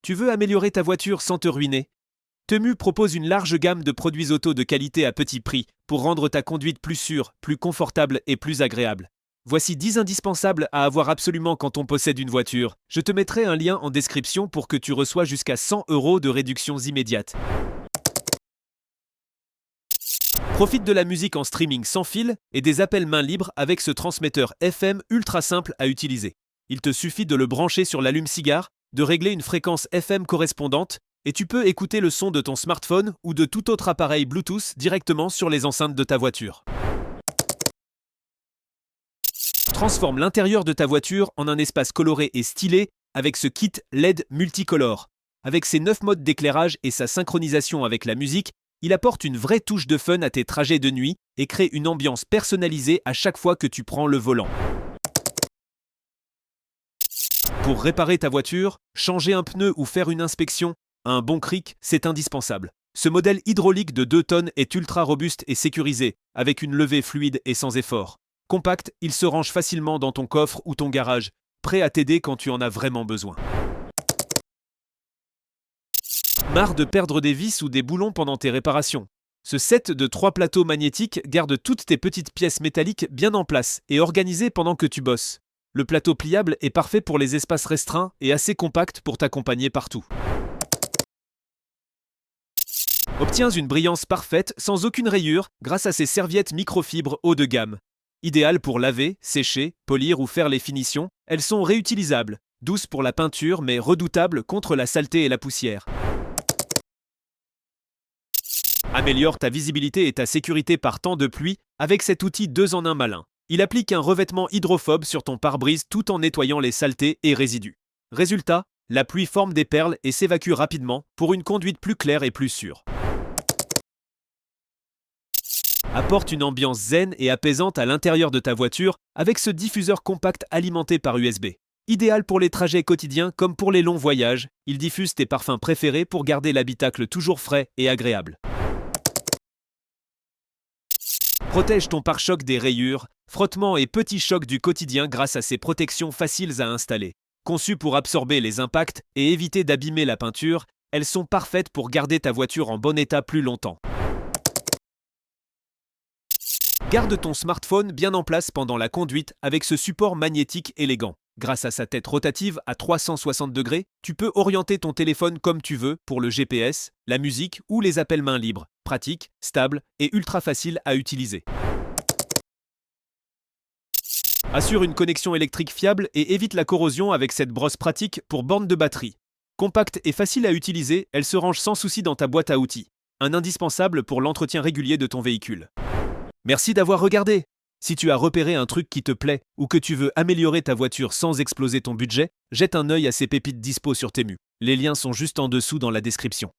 Tu veux améliorer ta voiture sans te ruiner? Temu propose une large gamme de produits auto de qualité à petit prix pour rendre ta conduite plus sûre, plus confortable et plus agréable. Voici 10 indispensables à avoir absolument quand on possède une voiture. Je te mettrai un lien en description pour que tu reçois jusqu'à 100 € de réductions immédiates. Profite de la musique en streaming sans fil et des appels main libre avec ce transmetteur FM ultra simple à utiliser. Il te suffit de le brancher sur l'allume-cigare, de régler une fréquence FM correspondante et tu peux écouter le son de ton smartphone ou de tout autre appareil Bluetooth directement sur les enceintes de ta voiture. Transforme l'intérieur de ta voiture en un espace coloré et stylé avec ce kit LED multicolore. Avec ses 9 modes d'éclairage et sa synchronisation avec la musique, il apporte une vraie touche de fun à tes trajets de nuit et crée une ambiance personnalisée à chaque fois que tu prends le volant. Pour réparer ta voiture, changer un pneu ou faire une inspection, un bon cric, c'est indispensable. Ce modèle hydraulique de 2 tonnes est ultra robuste et sécurisé, avec une levée fluide et sans effort. Compact, il se range facilement dans ton coffre ou ton garage, prêt à t'aider quand tu en as vraiment besoin. Marre de perdre des vis ou des boulons pendant tes réparations? Ce set de 3 plateaux magnétiques garde toutes tes petites pièces métalliques bien en place et organisées pendant que tu bosses. Le plateau pliable est parfait pour les espaces restreints et assez compact pour t'accompagner partout. Obtiens une brillance parfaite sans aucune rayure grâce à ces serviettes microfibres haut de gamme. Idéales pour laver, sécher, polir ou faire les finitions, elles sont réutilisables, douces pour la peinture mais redoutables contre la saleté et la poussière. Améliore ta visibilité et ta sécurité par temps de pluie avec cet outil 2 en 1 malin. Il applique un revêtement hydrophobe sur ton pare-brise tout en nettoyant les saletés et résidus. Résultat, la pluie forme des perles et s'évacue rapidement pour une conduite plus claire et plus sûre. Apporte une ambiance zen et apaisante à l'intérieur de ta voiture avec ce diffuseur compact alimenté par USB. Idéal pour les trajets quotidiens comme pour les longs voyages, il diffuse tes parfums préférés pour garder l'habitacle toujours frais et agréable. Protège ton pare-choc des rayures, frottements et petits chocs du quotidien grâce à ces protections faciles à installer. Conçues pour absorber les impacts et éviter d'abîmer la peinture, elles sont parfaites pour garder ta voiture en bon état plus longtemps. Garde ton smartphone bien en place pendant la conduite avec ce support magnétique élégant. Grâce à sa tête rotative à 360 degrés, tu peux orienter ton téléphone comme tu veux pour le GPS, la musique ou les appels main libres. Pratique, stable et ultra facile à utiliser. Assure une connexion électrique fiable et évite la corrosion avec cette brosse pratique pour borne de batterie. Compacte et facile à utiliser, elle se range sans souci dans ta boîte à outils. Un indispensable pour l'entretien régulier de ton véhicule. Merci d'avoir regardé. Si tu as repéré un truc qui te plaît ou que tu veux améliorer ta voiture sans exploser ton budget, jette un œil à ces pépites dispo sur Temu. Les liens sont juste en dessous dans la description.